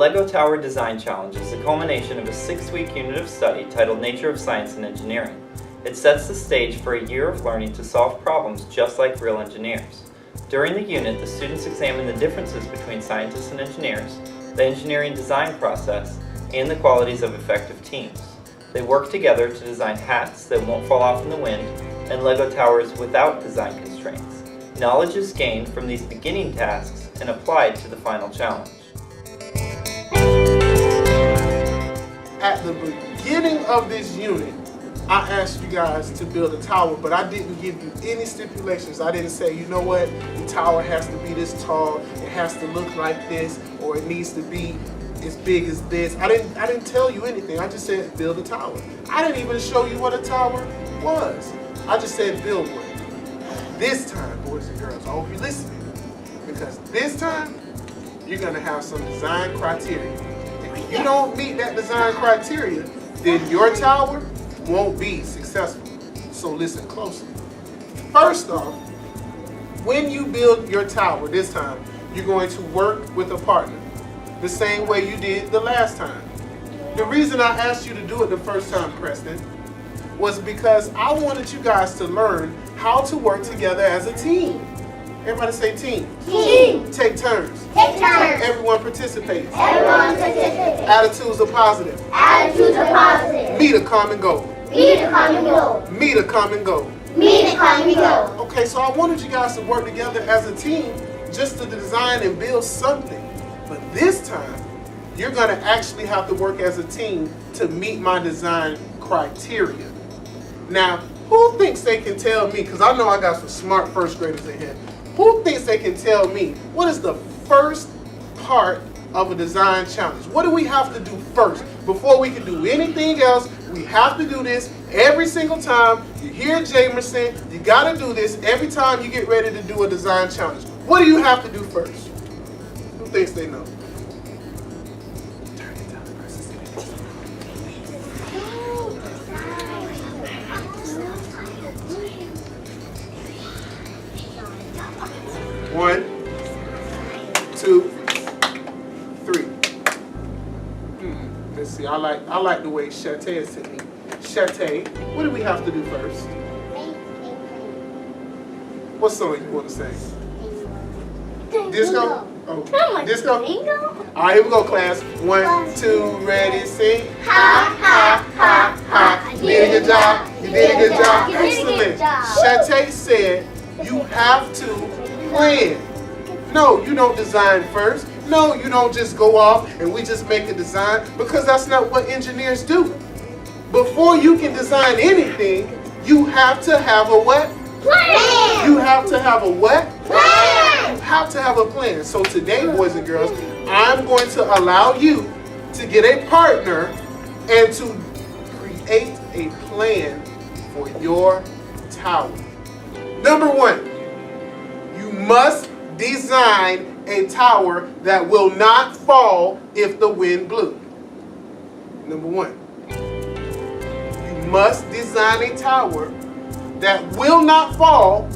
LEGO Tower Design Challenge is the culmination of a 6-week unit of study titled Nature of Science and Engineering. It sets the stage for a year of learning to solve problems just like real engineers. During the unit, the students examine the differences between scientists and engineers, the engineering design process, and the qualities of effective teams. They work together to design hats that won't fall off in the wind and LEGO towers without design constraints. Knowledge is gained from these beginning tasks and applied to the final challenge. At the beginning of this unit, I asked you guys to build a tower, but I didn't give you any stipulations. I didn't say, you know what, the tower has to be this tall, it has to look like this, or it needs to be as big as this. I didn't tell you anything. I just said build a tower. I didn't even show you what a tower was. I just said build one. This time, boys and girls, I hope you're listening, because this time you're gonna have some design criteria. If you don't meet that design criteria, then your tower won't be successful. So listen closely. First off, when you build your tower this time, you're going to work with a partner the same way you did the last time. The reason I asked you to do it the first time, Preston, was because I wanted you guys to learn how to work together as a team. Everybody say team. Team. Take turns. Take turns. Everyone participates. Everyone participates. Attitudes are positive. Attitudes are positive. Meet a common goal. Meet a common goal. Meet a common goal. Meet a common goal. Okay, so I wanted you guys to work together as a team just to design and build something. But this time, you're gonna actually have to work as a team to meet my design criteria. Now, who thinks they can tell me, because I know I got some smart first graders in here, who thinks they can tell me what is the first part of a design challenge? What do we have to do first? Before we can do anything else, we have to do this every single time. You hear Jamerson, you gotta do this every time you get ready to do a design challenge. What do you have to do first? Who thinks they know? One, two, three. Let's see. I like the way Chate is to me. Chate, what do we have to do first? What song you want to sing? Disco? Oh, disco? All right, here we go, class. 1, 2, ready, sing. Ha, ha, ha, ha. You did a good job. You did a good job. Excellent. Chate said you have to plan. No, you don't design first. No, you don't just go off and we just make a design, because that's not what engineers do. Before you can design anything, you have to have a what? Plan. You have to have a what? Plan. You have to have a plan. So today, boys and girls, I'm going to allow you to get a partner and to create a plan for your tower. Number 1, you must design a tower that will not fall if the wind blew. Number 1, you must design a tower that will not fall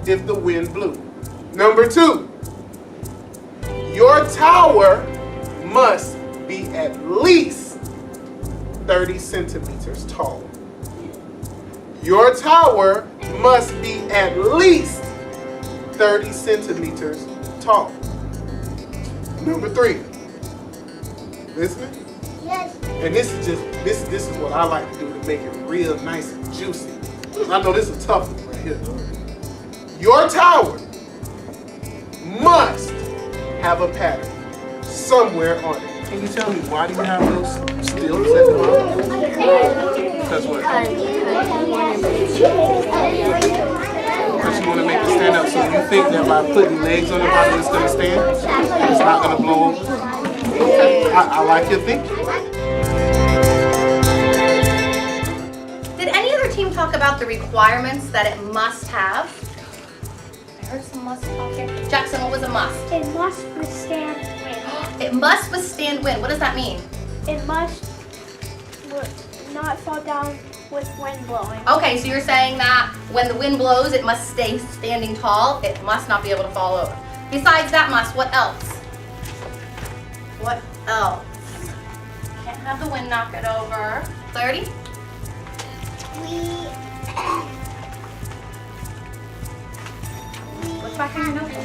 if the wind blew. Number 2, your tower must be at least 30 centimeters tall. Your tower must be at least 30 centimeters tall. Number 3, listening? Yes. And this is what I like to do to make it real nice and juicy. I know this is a tough one right here. Your tower must have a pattern somewhere on it. Can you tell me why do you have those stilts at the bottom? Because what? Because you want to make it stand up. So you think that by putting legs on the bottom it's going to stand? It's not going to blow over? Okay. I like your thinking. Did any other team talk about the requirements that it must have? I heard some must talk here. Jackson, what was a must? It must withstand wind. It must withstand wind. What does that mean? It must not fall down with wind blowing. Okay, so you're saying that when the wind blows, it must stay standing tall. It must not be able to fall over. Besides that must, what else? What else? Can't have the wind knock it over. Clarity? What's back in your notebook?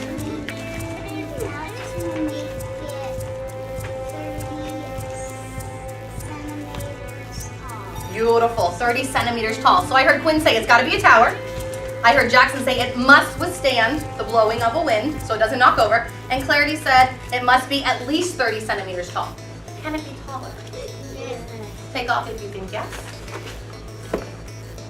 Beautiful, 30 centimeters tall. So I heard Quinn say it's got to be a tower. I heard Jackson say it must withstand the blowing of a wind so it doesn't knock over. And Clarity said it must be at least 30 centimeters tall. Can it be taller? Take off if you think yes.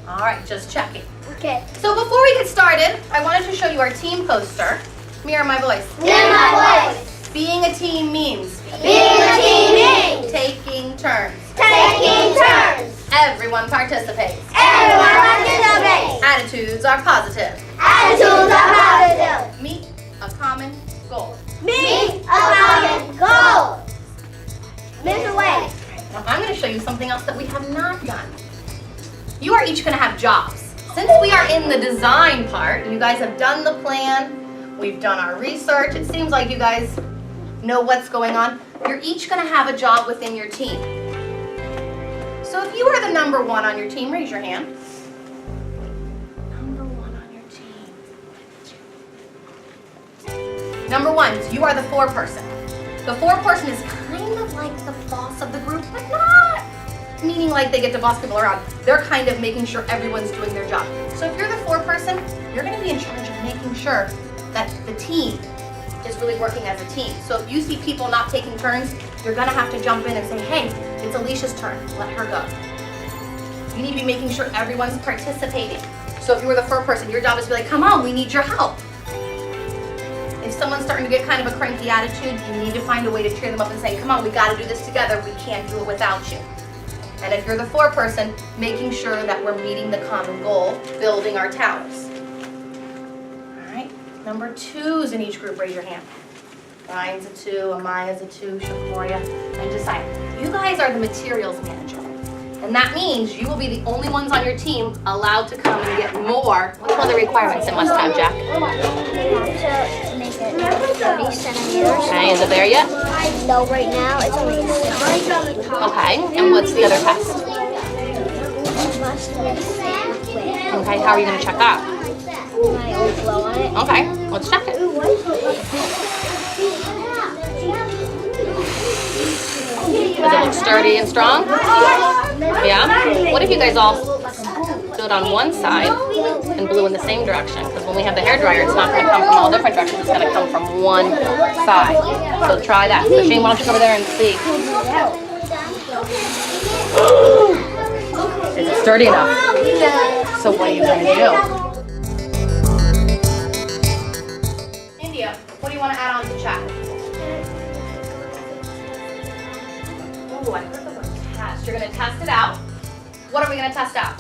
All right, just checking. Okay. So before we get started, I wanted to show you our team poster. Mirror my voice. Mirror my voice. Being a team means Being a team means taking turns. taking turns. Everyone participates. Everyone participates. Attitudes are positive. Attitudes are positive. Meet a common goal. Meet a common goal. Mr. Wade. Now I'm going to show you something else that we have not done. You are each going to have jobs. Since we are in the design part, you guys have done the plan, we've done our research, it seems like you guys know what's going on. You're each going to have a job within your team. So if you are the number one on your team, raise your hand. Number one on your team. Number one, you are the foreperson. The foreperson is kind of like the boss of the group, but not meaning like they get to boss people around. They're kind of making sure everyone's doing their job. So if you're the foreperson, you're going to be in charge of making sure that the team is really working as a team. So if you see people not taking turns, you're going to have to jump in and say, hey, it's Alicia's turn, let her go. You need to be making sure everyone's participating. So if you were the foreperson, your job is to be like, come on, we need your help. If someone's starting to get kind of a cranky attitude, you need to find a way to cheer them up and say, come on, we got to do this together. We can't do it without you. And if you're the foreperson, making sure that we're meeting the common goal, building our towers. All right, number twos in each group, raise your hand. Ryan's a 2, Amaya's a 2, Shakoria, and Josiah. You guys are the materials manager. And that means you will be the only ones on your team allowed to come and get more. What's one of the requirements it must have, Jack? To make it 30 centimeters. Okay, is it there yet? No, right now it's only 60. Okay, and what's the other test? Must withstand wind. Okay, how are you going to check that? My old blow on it. Okay, let's check it. Does it look sturdy and strong? Yeah? What if you guys all stood on one side and blew in the same direction? Because when we have the hairdryer, it's not going to come from all different directions. It's going to come from one side. So try that. So Shane, why don't you go over there and see? Is it sturdy enough? So what are you going to do? India, what do you want to add on to chat? Ooh, I heard the word test. You're going to test it out. What are we going to test out?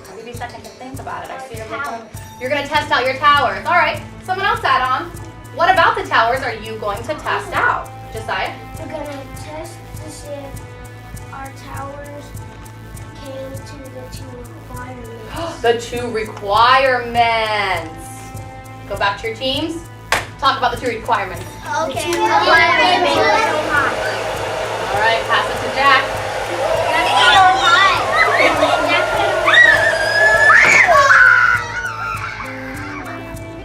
I'll give you a second to think about it. I see you're going to test out your towers. All right. Someone else add on. What about the towers are you going to test out? Josiah? We're gonna test to see if our towers came to the 2 requirements. The 2 requirements. Go back to your teams. Talk about the 2 requirements. Okay. All right, pass it to Jack.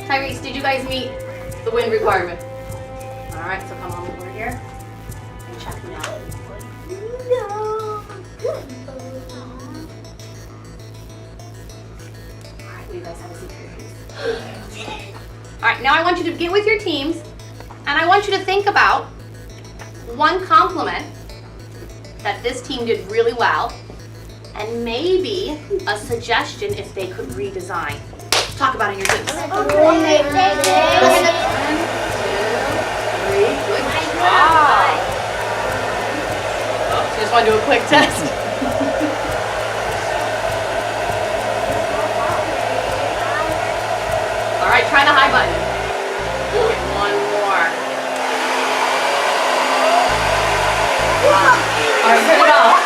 Tyrese, did you guys meet the wind requirement? All right, so come on over here and check me out. All right, you guys have a seat here. All right, now I want you to get with your teams, and I want you to think about one compliment that this team did really well, and maybe a suggestion if they could redesign. Talk about it in your teams. 1, 2, 3, good job. Oh, so just want to do a quick test. All right, try the high button. One more. All right, turn it off.